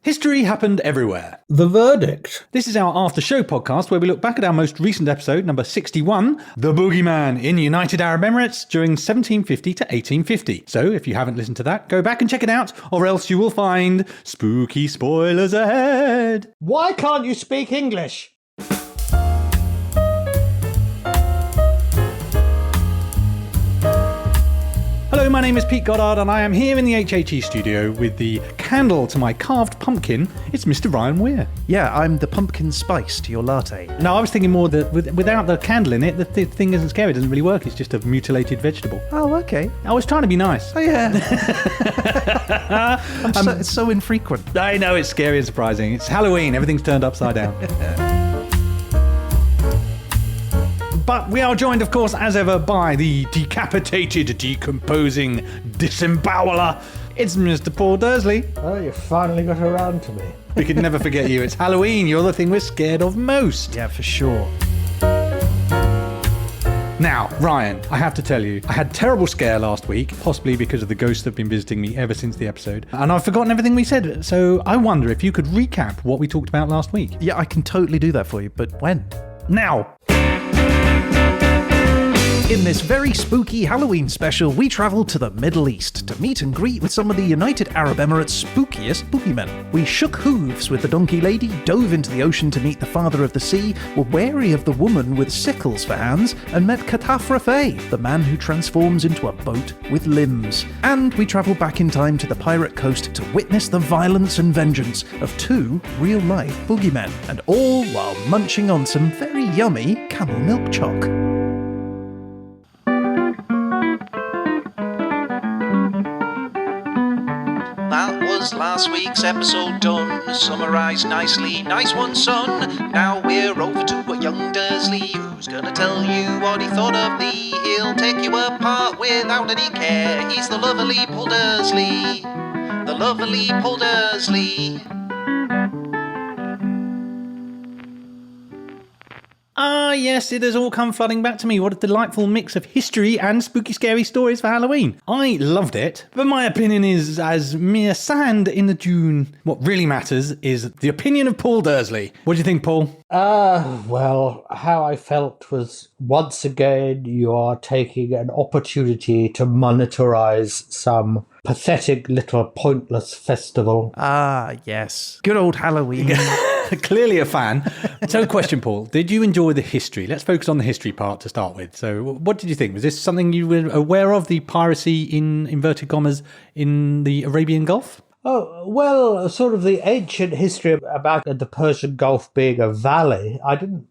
History happened everywhere. The verdict. This is our after-show podcast where we look back at our most recent episode, number 61, The Boogeyman in United Arab Emirates during 1750 to 1850. So if you haven't listened to that, go back and check it out, or else you will find spooky spoilers ahead. Why can't you speak English? Hello, my name is Pete Goddard and I am here in the HHE studio with the candle to my carved pumpkin. It's Mr. Ryan Weir. Yeah, I'm the pumpkin spice to your latte. No, I was thinking more that without the candle in it, the thing isn't scary. It doesn't really work. It's just a mutilated vegetable. Oh, okay. I was trying to be nice. Oh, yeah. It's so infrequent. I know, it's scary and surprising. It's Halloween. Everything's turned upside down. But we are joined, of course, as ever, by the decapitated, decomposing disemboweler. It's Mr. Paul Dursley. Oh, you finally got around to me. We could never forget you. It's Halloween. You're the thing we're scared of most. Yeah, for sure. Now, Ryan, I have to tell you, I had a terrible scare last week, possibly because of the ghosts that have been visiting me ever since the episode, and I've forgotten everything we said, so I wonder if you could recap what we talked about last week. Yeah, I can totally do that for you, but when? Now! In this very spooky Halloween special, we travel to the Middle East to meet and greet with some of the United Arab Emirates' spookiest boogeymen. We shook hooves with the donkey lady, dove into the ocean to meet the father of the sea, were wary of the woman with sickles for hands, and met Kataf Rafay, the man who transforms into a boat with limbs. And we travel back in time to the pirate coast to witness the violence and vengeance of two real-life boogeymen, and all while munching on some very yummy camel milk choc. That was last week's episode done, summarised nicely. Nice one, son. Now we're over to a young Dursley, who's gonna tell you what he thought of thee. He'll take you apart without any care. He's the lovely Paul Dursley. The lovely Paul Dursley. Ah, yes, it has all come flooding back to me. What a delightful mix of history and spooky, scary stories for Halloween. I loved it, but my opinion is as mere sand in the dune. What really matters is the opinion of Paul Dursley. What do you think, Paul? Well, how I felt was, once again, you are taking an opportunity to monetize some pathetic little pointless festival. Ah, yes. Good old Halloween. Clearly a fan. So question, Paul, did you enjoy the history? Let's focus on the history part to start with. So what did you think? Was this something you were aware of, the piracy in inverted commas in the Arabian Gulf? Oh, well, sort of the ancient history about the Persian Gulf being a valley.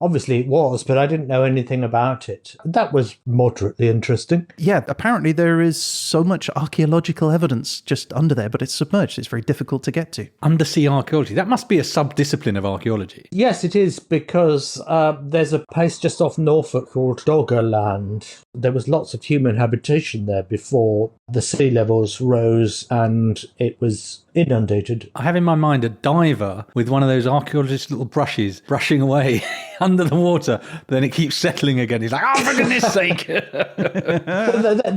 Obviously it was, but I didn't know anything about it. That was moderately interesting. Yeah, apparently there is so much archaeological evidence just under there, but it's submerged. It's very difficult to get to. Undersea archaeology. That must be a sub-discipline of archaeology. Yes, it is, because there's a place just off Norfolk called Doggerland. There was lots of human habitation there before the sea levels rose and it was inundated. I have in my mind a diver with one of those archaeologist little brushes brushing away under the water, but then it keeps settling again. He's like, oh, for goodness sake.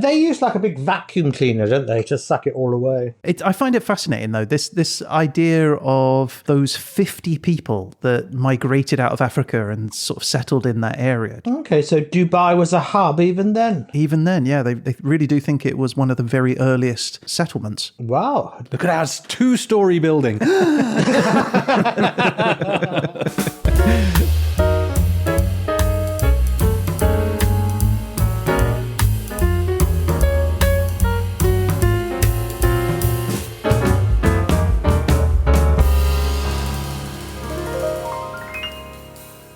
They use like a big vacuum cleaner, don't they, to suck it all away. I find it fascinating, though, this idea of those 50 people that migrated out of Africa and sort of settled in that area. Okay, so Dubai was a hub even then? Even then, yeah, they really do think it was one of the very earliest settlements. Wow. Look at that 2-story building.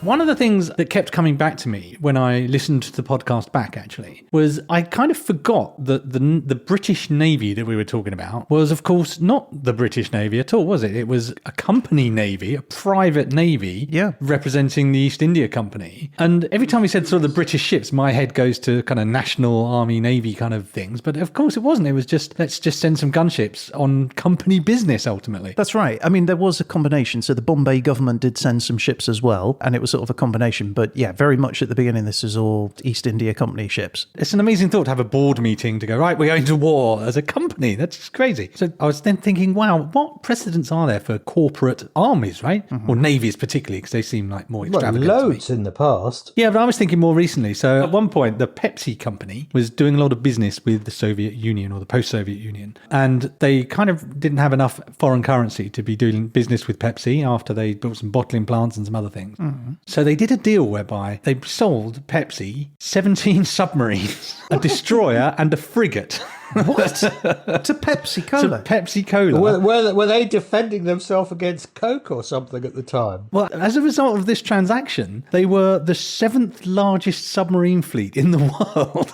One of the things that kept coming back to me when I listened to the podcast back, actually, was I kind of forgot that the British Navy that we were talking about was, of course, not the British Navy at all, was it? It was a company navy, a private navy, representing the East India Company. And every time we said sort of the British ships, my head goes to kind of National Army Navy kind of things. But of course it wasn't. It was just, let's just send some gunships on company business, ultimately. That's right. I mean, there was a combination. So the Bombay government did send some ships as well, and it was sort of a combination. But yeah, very much at the beginning, this is all East India Company ships. It's an amazing thought to have a board meeting to go, right, we're going to war as a company. That's just crazy. So I was then thinking, wow, what precedents are there for corporate armies, right? Or navies particularly, because they seem like more extravagant. Loads in the past. Yeah, but I was thinking more recently. So at one point, the Pepsi company was doing a lot of business with the Soviet Union or the post-Soviet Union. And they kind of didn't have enough foreign currency to be doing business with Pepsi after they built some bottling plants and some other things. So they did a deal whereby they sold Pepsi 17 submarines, a destroyer and a frigate. What? To Pepsi Cola? To Pepsi Cola. Were they defending themselves against Coke or something at the time? Well, as a result of this transaction, they were the 7th largest submarine fleet in the world,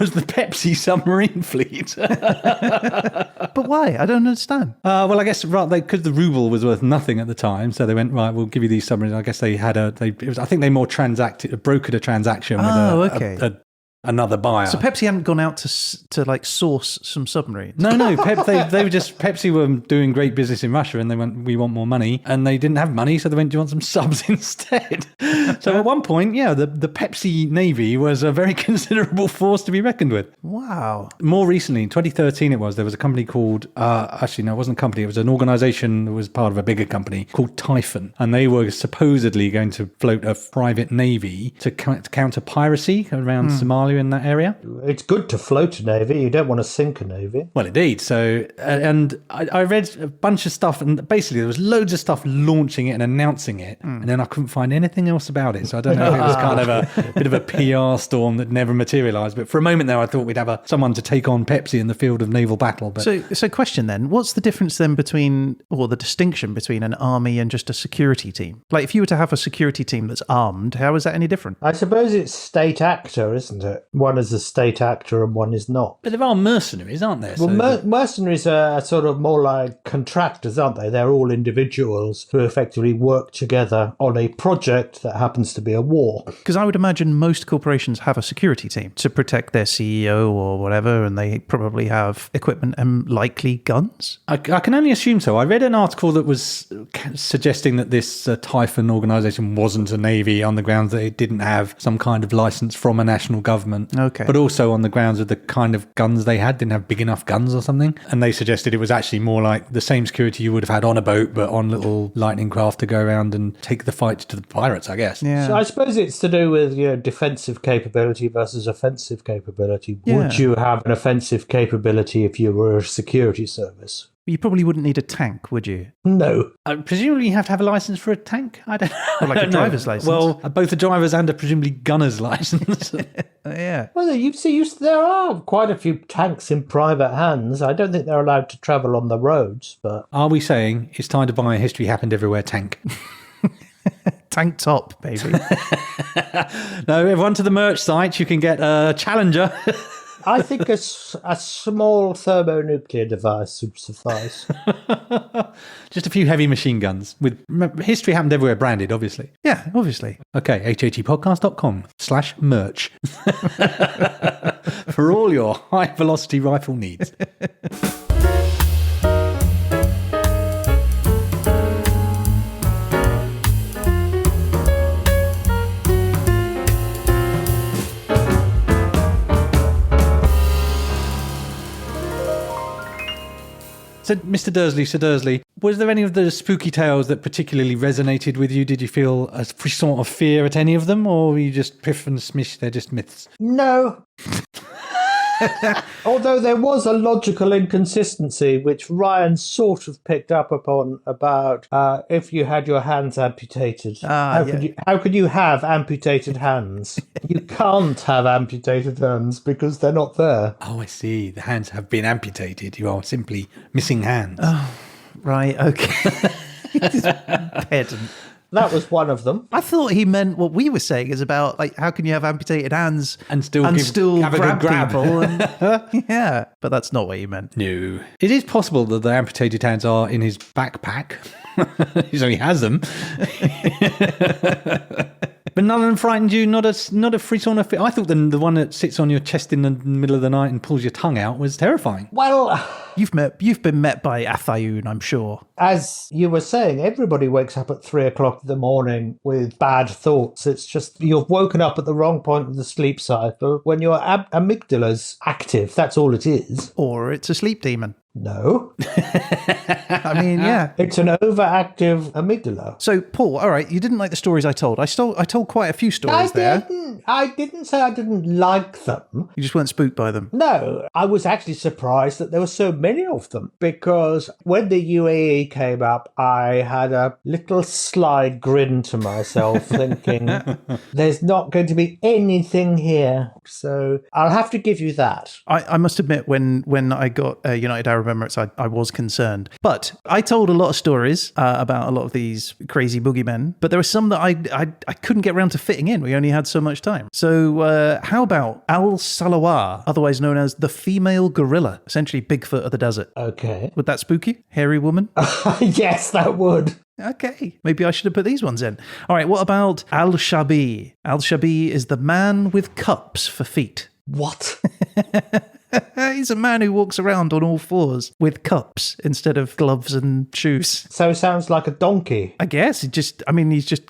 was the Pepsi submarine fleet. But why? I don't understand. Well, I guess because the ruble was worth nothing at the time, so they went, right, we'll give you these submarines. I guess they had I think they more brokered a transaction with another buyer. So Pepsi hadn't gone out to like source some submarines? No. Pepsi were doing great business in Russia and they went, we want more money. And they didn't have money, so they went, do you want some subs instead? So at one point, the Pepsi Navy was a very considerable force to be reckoned with. Wow. More recently, in 2013 there was a company called, it wasn't a company, it was an organisation that was part of a bigger company called Typhon. And they were supposedly going to float a private navy to counter piracy around Somalia in that area. It's good to float a navy. You don't want to sink a navy. Well, indeed. So, and I read a bunch of stuff, and basically there was loads of stuff launching it and announcing it, and then I couldn't find anything else about it. So I don't know if it was kind of a bit of a PR storm that never materialised. But for a moment there, I thought we'd have someone to take on Pepsi in the field of naval battle. But So question then, what's the difference then the distinction between an army and just a security team? Like if you were to have a security team that's armed, how is that any different? I suppose it's state actor, isn't it? One is a state actor and one is not. But there are mercenaries, aren't there? Well, mercenaries are sort of more like contractors, aren't they? They're all individuals who effectively work together on a project that happens to be a war. Because I would imagine most corporations have a security team to protect their CEO or whatever, and they probably have equipment and likely guns. I can only assume so. I read an article that was suggesting that this Typhon organisation wasn't a navy on the grounds that it didn't have some kind of licence from a national government. Okay. But also on the grounds of the kind of guns they had, didn't have big enough guns or something. And they suggested it was actually more like the same security you would have had on a boat, but on little lightning craft to go around and take the fight to the pirates, I guess. Yeah. So I suppose it's to do with defensive capability versus offensive capability. Yeah. Would you have an offensive capability if you were a security service? You probably wouldn't need a tank, would you? No. Presumably you have to have a licence for a tank? I don't know. Or like a driver's licence? Well, both a driver's and a presumably gunner's licence. Yeah. Well, you see, there are quite a few tanks in private hands. I don't think they're allowed to travel on the roads, but... Are we saying it's time to buy a History Happened Everywhere tank? Tank top, baby. No, everyone to the merch site. You can get a Challenger. I think a small thermonuclear device would suffice. Just a few heavy machine guns with History Happened Everywhere branded, obviously. Yeah, obviously. Okay, hhepodcast.com/merch for all your high velocity rifle needs. So, Mr. Dursley, was there any of the spooky tales that particularly resonated with you? Did you feel a frisson of fear at any of them, or were you just piff and smish, they're just myths? No. Although there was a logical inconsistency which Ryan sort of picked up upon about if you had your hands amputated. How could you have amputated hands? You can't have amputated hands because they're not there. Oh, I see. The hands have been amputated. You are simply missing hands. Oh, right, okay. Pedant. That was one of them. I thought he meant what we were saying is about, like, how can you have amputated hands and still have a grab good grab people? Yeah, but that's not what you meant. No. It is possible that the amputated hands are in his backpack. So he has them. But none of them frightened you? Not a frisson? I thought the one that sits on your chest in the middle of the night and pulls your tongue out was terrifying. Well, You've been met by Athayun, I'm sure. as you were saying, everybody wakes up at 3 o'clock in the morning with bad thoughts. It's just you've woken up at the wrong point of the sleep cycle when your amygdala's active. That's all it is. Or it's a sleep demon. No, I mean, yeah. it's an overactive amygdala. So, Paul, all right, you didn't like the stories I told. I told quite a few stories there. I didn't say I didn't like them. You just weren't spooked by them. No, I was actually surprised that there were so many of them, because when the UAE came up, I had a little sly grin to myself thinking, there's not going to be anything here. So I'll have to give you that. I must admit, when I got United Arab Emirates, I was concerned. But I told a lot of stories about a lot of these crazy boogeymen, but there were some that I couldn't get around to fitting in. We only had so much time. So how about Al-Salawar, otherwise known as the female gorilla, essentially Bigfoot of the desert? Okay. Would that spook you? Hairy woman? Yes, that would. Okay, maybe I should have put these ones in. All right, what about Al-Shabi? Al-Shabi is the man with cups for feet. What? He's a man who walks around on all fours with cups instead of gloves and shoes. So sounds like a donkey. I guess he's just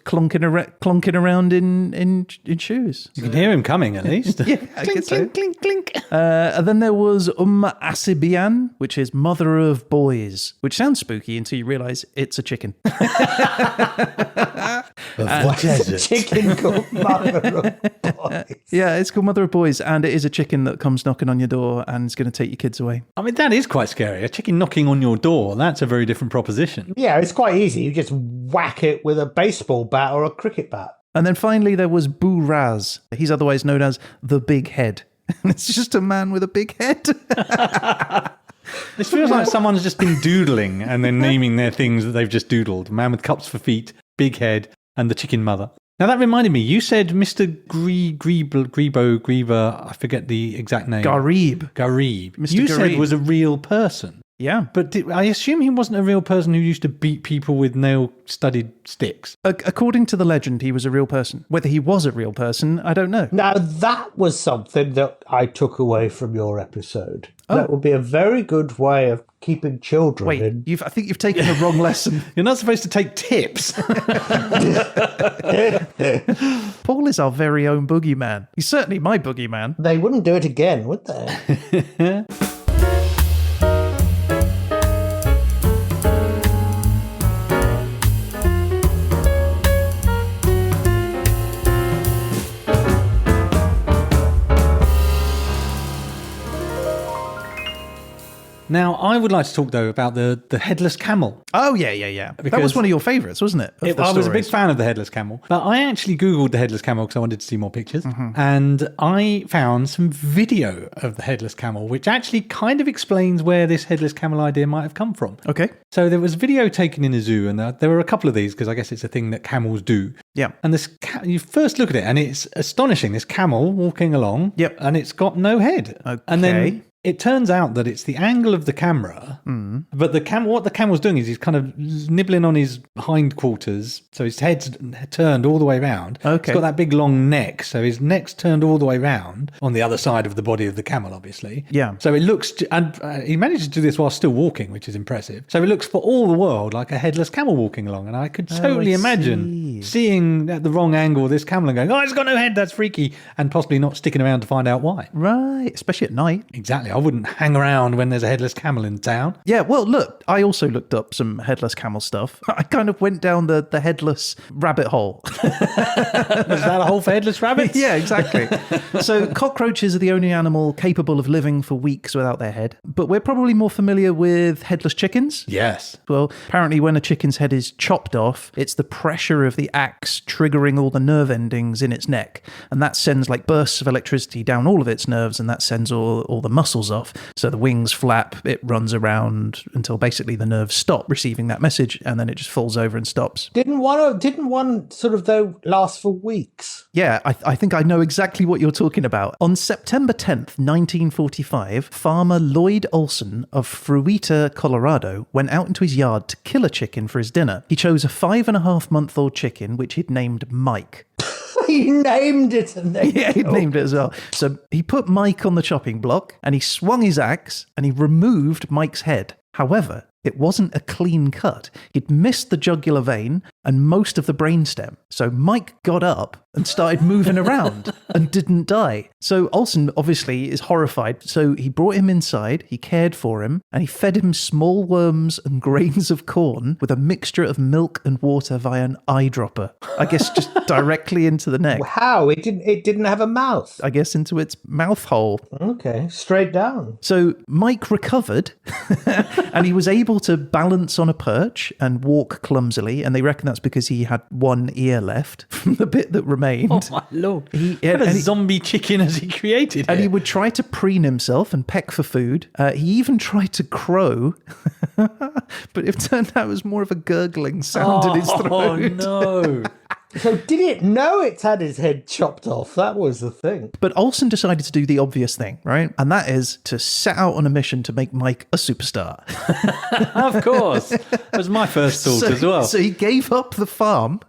clonking around in shoes. You can hear him coming, at least. Yeah, I guess so. Clink, clink. And then there was Asibian, which is mother of boys, which sounds spooky until you realise it's a chicken. What is it? Chicken called mother of boys. Yeah, it's called Mother of Boys, and it is a chicken that comes knocking on your door and is going to take your kids away. I mean, that is quite scary. A chicken knocking on your door, that's a very different proposition. Yeah, it's quite easy. You just whack it with a baseball bat or a cricket bat. And then finally there was Buraz. He's otherwise known as the Big Head. It's just a man with a big head. This feels like someone's just been doodling and then naming their things that they've just doodled. Man with cups for feet, big head, and the chicken mother. Now that reminded me, you said Mr. Grieber, I forget the exact name. Garib. Mr. You said was a real person. Yeah. But I assume he wasn't a real person who used to beat people with nail-studded sticks. According to the legend, he was a real person. Whether he was a real person, I don't know. Now, that was something that I took away from your episode. Oh. That would be a very good way of keeping children in. Wait, I think you've taken the wrong lesson. You're not supposed to take tips. Paul is our very own boogeyman. He's certainly my boogeyman. They wouldn't do it again, would they? Now, I would like to talk, though, about the headless camel. Oh, yeah. That was one of your favourites, wasn't it? I was a big fan of the headless camel. But I actually Googled the headless camel because I wanted to see more pictures. Mm-hmm. And I found some video of the headless camel, which actually kind of explains where this headless camel idea might have come from. Okay. So there was video taken in a zoo, and there were a couple of these because I guess it's a thing that camels do. Yeah. And this you first look at it, and it's astonishing. This camel walking along. Yep. And it's got no head. Okay. And then it turns out that it's the angle of the camera, but what the camel's doing is he's kind of nibbling on his hindquarters, so his head's turned all the way around. Okay. He's got that big long neck, so his neck's turned all the way around on the other side of the body of the camel, obviously. Yeah. So it looks, and he managed to do this while still walking, which is impressive. So it looks for all the world like a headless camel walking along, and I could totally imagine seeing at the wrong angle this camel and going, "Oh, it's got no head, that's freaky," and possibly not sticking around to find out why. Right, especially at night. Exactly. I wouldn't hang around when there's a headless camel in town. Yeah, well, look, I also looked up some headless camel stuff. I kind of went down the headless rabbit hole. Was that a hole for headless rabbits? Yeah, exactly. So cockroaches are the only animal capable of living for weeks without their head. But we're probably more familiar with headless chickens. Yes. Well, apparently when a chicken's head is chopped off, it's the pressure of the axe triggering all the nerve endings in its neck. And that sends like bursts of electricity down all of its nerves, and that sends all the muscles off. So the wings flap, it runs around until basically the nerves stop receiving that message, and then it just falls over and stops. Didn't one sort of, though, last for weeks? Yeah, I think I know exactly what you're talking about. On September 10th, 1945, farmer Lloyd Olson of Fruita, Colorado, went out into his yard to kill a chicken for his dinner. He chose a 5.5-month-old chicken, which he'd named Mike. He named it and then Yeah, he named it as well. So he put Mike on the chopping block and he swung his axe and he removed Mike's head. However, it wasn't a clean cut. He'd missed the jugular vein and most of the brainstem. So Mike got up and started moving around and didn't die. So Olsen obviously is horrified. So he brought him inside, he cared for him, and he fed him small worms and grains of corn with a mixture of milk and water via an eyedropper. I guess just directly into the neck. How? It didn't have a mouth. I guess into its mouth hole. Okay, straight down. So Mike recovered and he was able to balance on a perch and walk clumsily. And they reckon that's because he had one ear left from the bit that remained. Oh my lord. What a zombie chicken has he created And here? he would try to preen himself and peck for food. He even tried to crow, but it turned out it was more of a gurgling sound in his throat. Oh no. So did it know it's had his head chopped off? That was the thing. But Olsen decided to do the obvious thing, right? And that is to set out on a mission to make Mike a superstar. Of course. That was my first thought as well. So he gave up the farm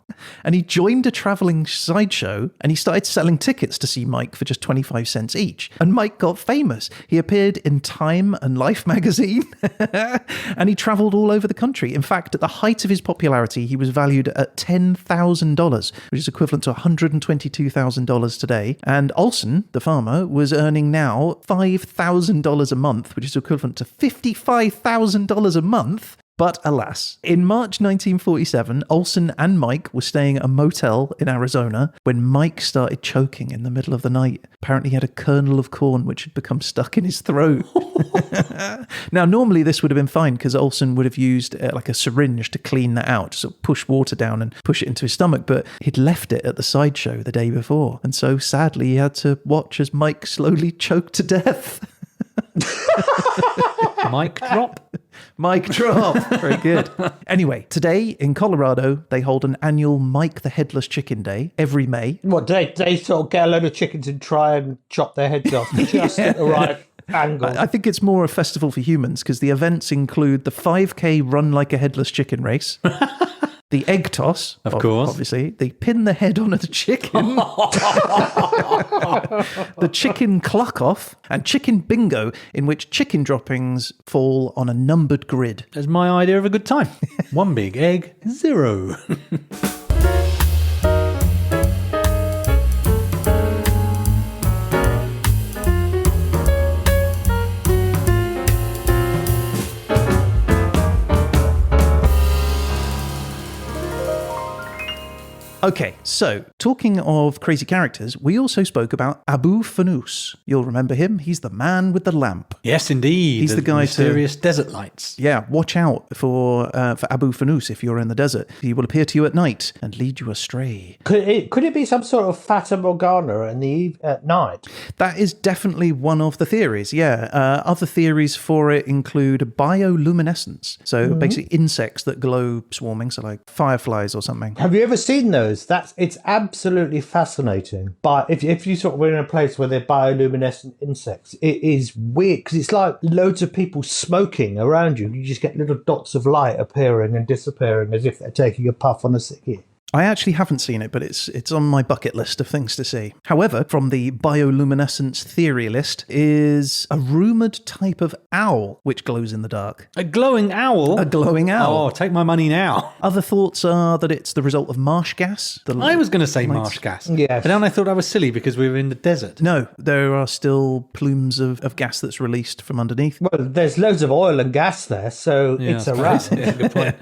and he joined a traveling sideshow and he started selling tickets to see Mike for just 25 cents each. And Mike got famous. He appeared in Time and Life magazine and he traveled all over the country. In fact, at the height of his popularity, he was valued at $10,000, which is equivalent to $122,000 today. And Olsen, the farmer, was earning now $5,000 a month, which is equivalent to $55,000 a month. But alas, in March 1947, Olsen and Mike were staying at a motel in Arizona when Mike started choking in the middle of the night. Apparently he had a kernel of corn which had become stuck in his throat. Now, normally this would have been fine because Olsen would have used like a syringe to clean that out, to sort of push water down and push it into his stomach, but he'd left it at the sideshow the day before. And so sadly he had to watch as Mike slowly choked to death. Mic drop. Mic drop. Very good. Anyway, today in Colorado, they hold an annual Mike the Headless Chicken Day every May. What, they sort of get a load of chickens and try and chop their heads off just at the right angle. I think it's more a festival for humans because the events include the 5K Run Like a Headless Chicken race. The egg toss, of course. Obviously. They pin the head on a chicken. The chicken clock off and chicken bingo, in which chicken droppings fall on a numbered grid. That's my idea of a good time. One big egg, 0. Okay, so talking of crazy characters, we also spoke about Abu Fanus. You'll remember him. He's the man with the lamp. Yes, indeed. He's the guy mysterious desert lights. Yeah, watch out for Abu Fanus if you're in the desert. He will appear to you at night and lead you astray. Could it be some sort of Fata Morgana at night? That is definitely one of the theories, yeah. Other theories for it include bioluminescence. So basically insects that glow swarming, so like fireflies or something. Have you ever seen those? It's absolutely fascinating. But if you sort of were in a place where they're bioluminescent insects, it is weird because it's like loads of people smoking around you. You just get little dots of light appearing and disappearing as if they're taking a puff on a ciggy. I actually haven't seen it, but it's on my bucket list of things to see. However, from the bioluminescence theory list is a rumoured type of owl which glows in the dark. A glowing owl? A glowing owl. Oh, take my money now. Other thoughts are that it's the result of marsh gas. I was going to say marsh gas. Yes. But then I thought I was silly because we were in the desert. No, there are still plumes of gas that's released from underneath. Well, there's loads of oil and gas there, so it's around. Yeah, good point.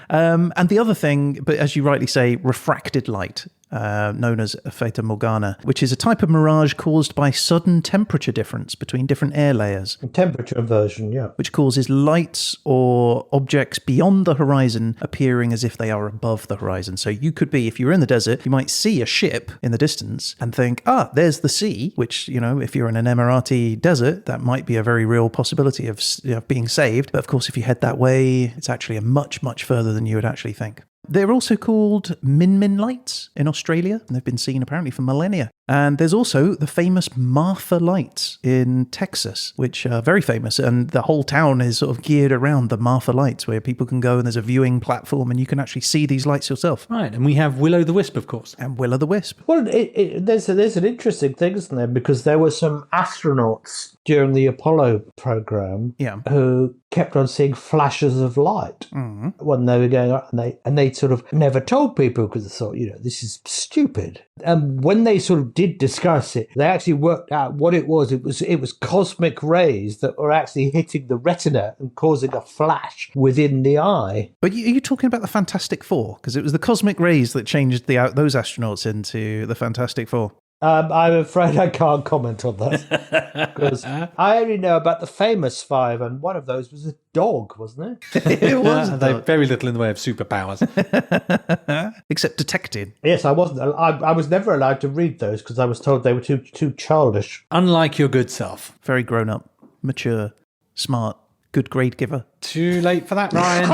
And the other thing, but as you rightly say, refracted light. Known as a Fata Morgana, which is a type of mirage caused by sudden temperature difference between different air layers. Temperature inversion, yeah. Which causes lights or objects beyond the horizon appearing as if they are above the horizon. So you could be, if you're in the desert, you might see a ship in the distance and think, there's the sea, which, you know, if you're in an Emirati desert, that might be a very real possibility of being saved. But of course, if you head that way, it's actually a much, much further than you would actually think. They're also called Min Min lights in Australia, and they've been seen apparently for millennia. And there's also the famous Marfa lights in Texas, which are very famous. And the whole town is sort of geared around the Marfa lights, where people can go and there's a viewing platform and you can actually see these lights yourself. Right, and we have Will-O-the-Wisp, of course. And Will-O-the-Wisp. Well, there's an interesting thing, isn't there? Because there were some astronauts during the Apollo program who kept on seeing flashes of light when they were going up, and they sort of never told people because they thought, this is stupid. And when they sort of did discuss it, they actually worked out what it was. It was cosmic rays that were actually hitting the retina and causing a flash within the eye. But are you talking about the Fantastic Four? Because it was the cosmic rays that changed those astronauts into the Fantastic Four. I'm afraid I can't comment on that because I only know about the famous five, and one of those was a dog, wasn't it? It was. They have very little in the way of superpowers, except detecting. Yes, I wasn't. I was never allowed to read those because I was told they were too childish. Unlike your good self. Very grown up, mature, smart, good grade giver. Too late for that, Ryan.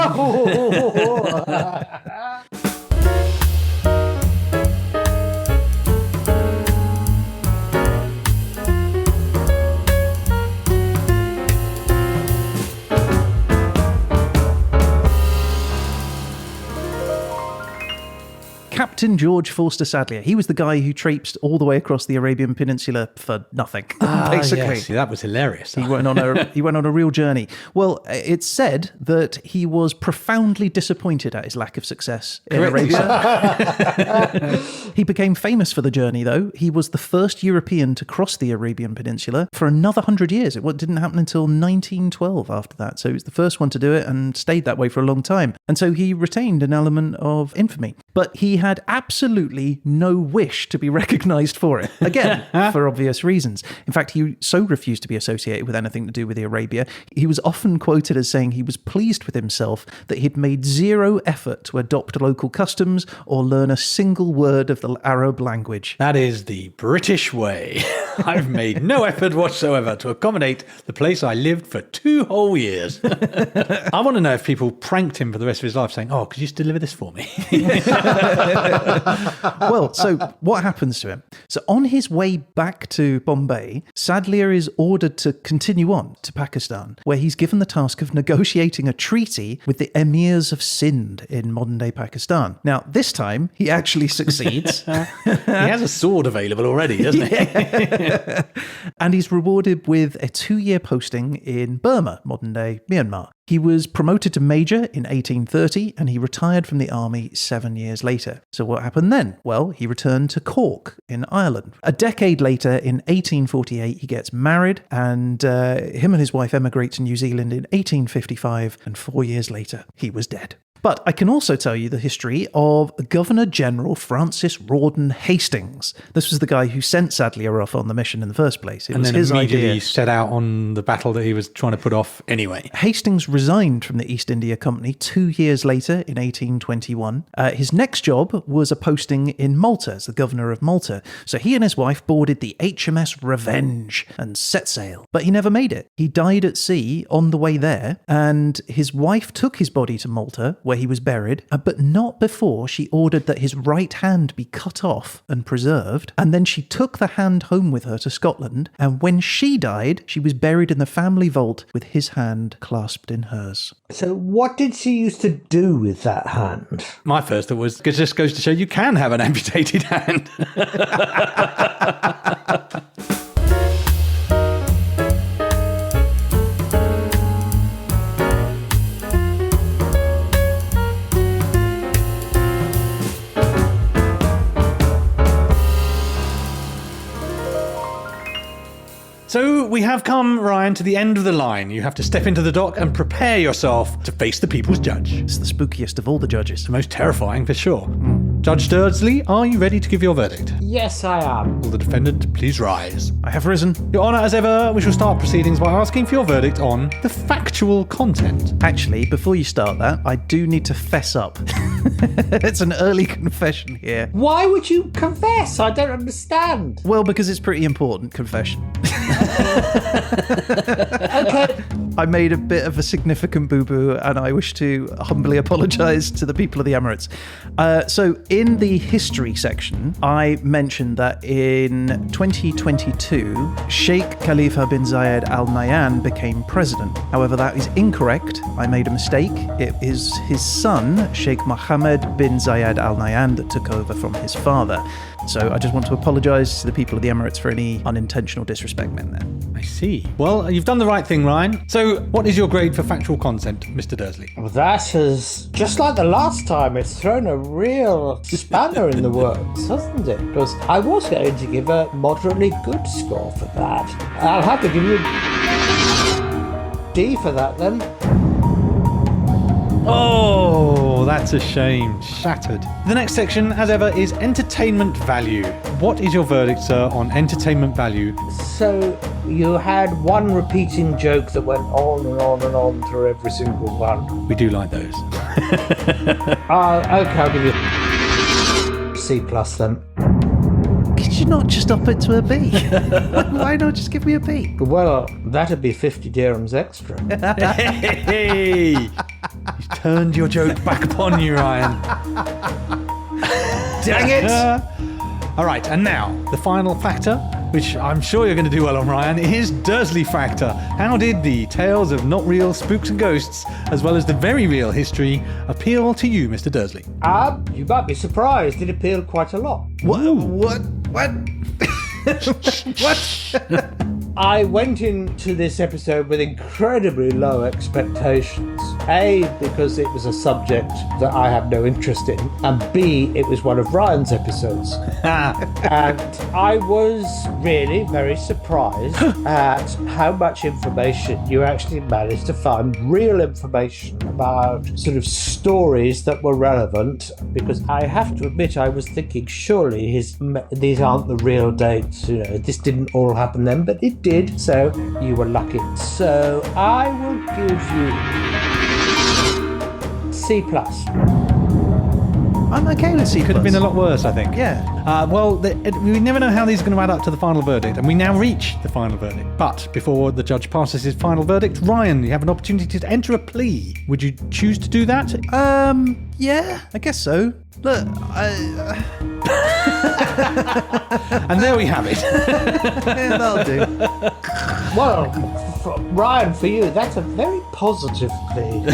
Captain George Forster Sadlier. He was the guy who traipsed all the way across the Arabian Peninsula for nothing, basically. Yes. That was hilarious. He went on a real journey. Well, it's said that he was profoundly disappointed at his lack of success in Arabia. He became famous for the journey, though. He was the first European to cross the Arabian Peninsula for another 100 years. It didn't happen until 1912 after that. So he was the first one to do it and stayed that way for a long time. And so he retained an element of infamy. But he had absolutely no wish to be recognised for it. Again, for obvious reasons. In fact, he so refused to be associated with anything to do with Arabia. He was often quoted as saying he was pleased with himself that he'd made zero effort to adopt local customs or learn a single word of the Arab language. That is the British way. I've made no effort whatsoever to accommodate the place I lived for 2 whole years. I want to know if people pranked him for the rest of his life saying, could you just deliver this for me? Well, so what happens to him? So on his way back to Bombay, Sadlier is ordered to continue on to Pakistan, where he's given the task of negotiating a treaty with the emirs of Sindh in modern-day Pakistan. Now, this time, he actually succeeds. He has a sword available already, doesn't he? And he's rewarded with a 2-year posting in Burma, modern-day Myanmar. He was promoted to major in 1830 and he retired from the army 7 years later. So what happened then? Well, he returned to Cork in Ireland. A decade later, in 1848, he gets married and him and his wife emigrate to New Zealand in 1855, and 4 years later, he was dead. But I can also tell you the history of Governor-General Francis Rawdon Hastings. This was the guy who sent Sadlier off on the mission in the first place. It was his idea. Set out on the battle that he was trying to put off anyway. Hastings resigned from the East India Company 2 years later in 1821. His next job was a posting in Malta as the governor of Malta. So he and his wife boarded the HMS Revenge and set sail. But he never made it. He died at sea on the way there, and his wife took his body to Malta, where he was buried, but not before she ordered that his right hand be cut off and preserved. And then she took the hand home with her to Scotland. And when she died, she was buried in the family vault with his hand clasped in hers. So what did she used to do with that hand? My first thought was, it just goes to show you can have an amputated hand. So we have come, Ryan, to the end of the line. You have to step into the dock and prepare yourself to face the people's judge. It's the spookiest of all the judges. The most terrifying for sure. Judge Stursley, are you ready to give your verdict? Yes, I am. Will the defendant please rise? I have risen. Your Honour, as ever, we shall start proceedings by asking for your verdict on the factual content. Actually, before you start that, I do need to fess up. It's an early confession here. Why would you confess? I don't understand. Well, because it's pretty important confession. Okay. I made a bit of a significant boo-boo, and I wish to humbly apologise to the people of the Emirates. So in the history section, I mentioned that in 2022, Sheikh Khalifa bin Zayed Al Nahyan became president. However, that is incorrect. I made a mistake. It is his son, Sheikh Mohammed bin Zayed Al Nahyan, that took over from his father. So I just want to apologise to the people of the Emirates for any unintentional disrespect meant there. I see. Well, you've done the right thing, Ryan. So what is your grade for factual content, Mr. Dursley? Well, that has, just like the last time, it's thrown a real spanner in the works, hasn't it? Because I was going to give a moderately good score for that. I'll have to give you a D for that then. Oh, that's a shame. Shattered. The next section, as ever, is entertainment value. What is your verdict, sir, on entertainment value? So you had one repeating joke that went on and on and on through every single one. We do like those. Okay, I'll give you C plus then. Could you not just up it to a B? Why not just give me a B? Well, that'd be 50 dirhams extra. Hey! You've turned your joke back upon you, Ryan. Dang it! All right, and now, the final factor, which I'm sure you're going to do well on, Ryan, is Dursley factor. How did the tales of not real spooks and ghosts, as well as the very real history, appeal to you, Mr. Dursley? You might be surprised. It appealed quite a lot. What? I went into this episode with incredibly low expectations. A, because it was a subject that I have no interest in, and B, it was one of Ryan's episodes. And I was really very surprised at how much information you actually managed to find, real information about sort of stories that were relevant, because I have to admit I was thinking surely these aren't the real dates, this didn't all happen then, but it did, so you were lucky. So I will give you C+. I'm okay with C+. Could have been a lot worse, I think. Yeah. We never know how these are going to add up to the final verdict, and we now reach the final verdict. But before the judge passes his final verdict, Ryan, you have an opportunity to enter a plea. Would you choose to do that? Yeah, I guess so. Look, And there we have it. yeah, that'll do. Well, Ryan, for you, that's a very positive plea.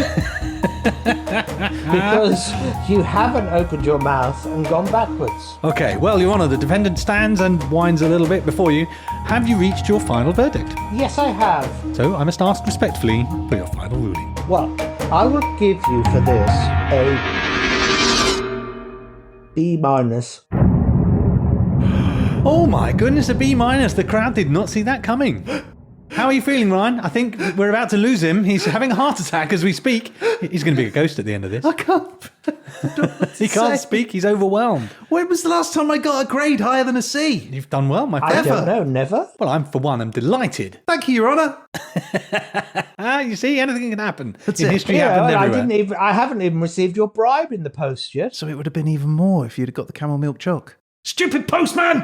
Because you haven't opened your mouth and gone backwards. Okay, well, Your Honour, the defendant stands and whines a little bit before you. Have you reached your final verdict? Yes, I have. So I must ask respectfully for your final ruling. Well, I will give you for this a B-. Oh my goodness, a B-. The crowd did not see that coming. How are you feeling, Ryan? I think we're about to lose him. He's having a heart attack as we speak. He's going to be a ghost at the end of this. I can't. He can't speak. He's overwhelmed. When was the last time I got a grade higher than a C? You've done well, my I friend. don't know, never. Well, I'm, for one, I'm delighted. Thank you, Your Honour. You see, anything can happen. That's In it. history, Yeah, happened everywhere. I haven't even received your bribe in the post yet. So it would have been even more if you'd have got the camel milk choc. Stupid postman!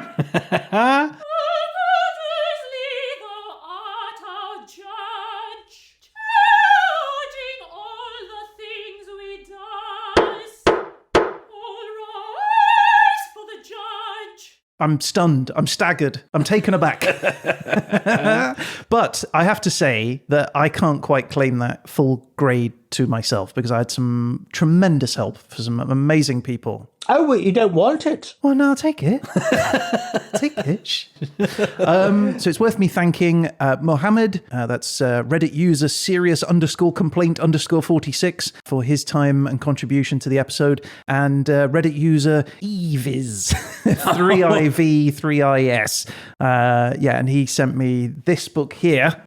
I'm stunned. I'm staggered. I'm taken aback. But I have to say that I can't quite claim that full grade to myself because I had some tremendous help from some amazing people. Oh, well, you don't want it? Well, no, I'll take it. Take it. So it's worth me thanking Mohammed, that's Reddit user serious_complaint_46 for his time and contribution to the episode, and Reddit user Eviz, 3IV, 3IS. And he sent me this book here.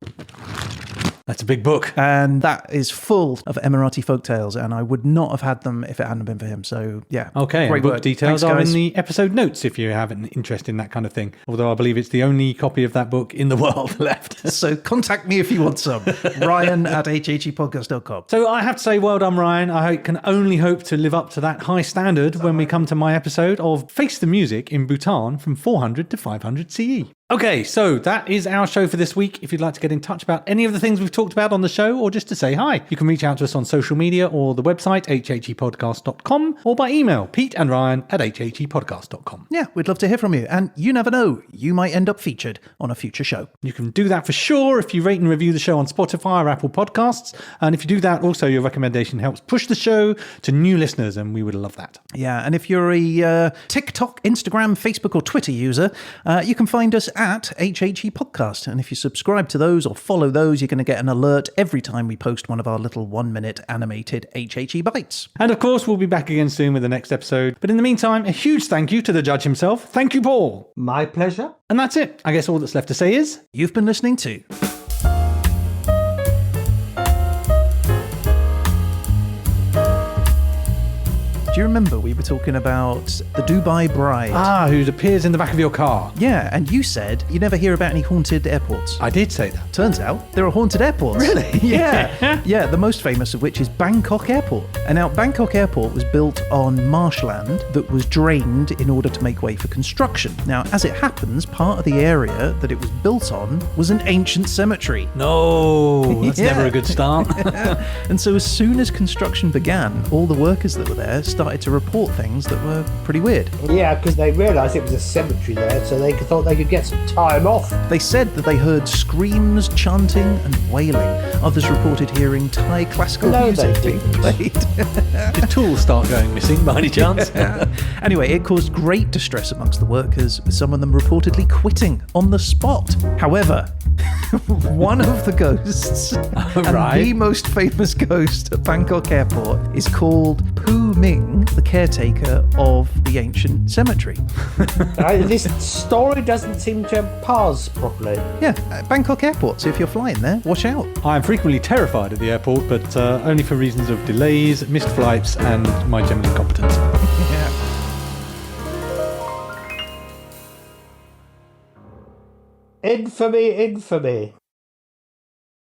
That's a big book. And that is full of Emirati folktales, and I would not have had them if it hadn't been for him. So, yeah. Okay, great and book work. details Thanks, are guys. in the episode notes if you have an interest in that kind of thing. Although I believe it's the only copy of that book in the world left. So contact me if you want some. Ryan@hhepodcast.com. So I have to say, well done, Ryan. I can only hope to live up to that high standard when we come to my episode of Face the Music in Bhutan from 400 to 500 CE. Okay, so that is our show for this week. If you'd like to get in touch about any of the things we've talked about on the show or just to say hi, you can reach out to us on social media or the website, hhepodcast.com, or by email, peteandryan@hhepodcast.com. Yeah, we'd love to hear from you. And you never know, you might end up featured on a future show. You can do that for sure if you rate and review the show on Spotify or Apple Podcasts. And if you do that, also your recommendation helps push the show to new listeners, and we would love that. Yeah, and if you're a TikTok, Instagram, Facebook, or Twitter user, you can find us at HHE Podcast. And if you subscribe to those or follow those, you're going to get an alert every time we post one of our little 1-minute animated HHE bites. And of course, we'll be back again soon with the next episode. But in the meantime, a huge thank you to the judge himself. Thank you, Paul. My pleasure. And that's it. I guess all that's left to say is... You've been listening to... Do you remember we were talking about the Dubai Bride? who appears in the back of your car. Yeah, and you said you never hear about any haunted airports. I did say that. Turns out there are haunted airports. Really? Yeah. Yeah, the most famous of which is Bangkok Airport. And now Bangkok Airport was built on marshland that was drained in order to make way for construction. Now, as it happens, part of the area that it was built on was an ancient cemetery. No, that's Yeah. never a good start. And so as soon as construction began, all the workers that were there started to report things that were pretty weird. Yeah, because they realised it was a cemetery there, so they thought they could get some time off. They said that they heard screams, chanting and wailing. Others reported hearing Thai classical No, music they being didn't. played. Did tools start going missing by any chance? Anyway, it caused great distress amongst the workers, with some of them reportedly quitting on the spot. However, one of the ghosts, and right. the most famous ghost at Bangkok Airport, is called Pu Ming, the caretaker of the ancient cemetery. This story doesn't seem to pass properly. Yeah, Bangkok Airport, so if you're flying there, watch out. I am frequently terrified at the airport, but only for reasons of delays, missed flights, and my general incompetence. Yeah. Infamy, infamy.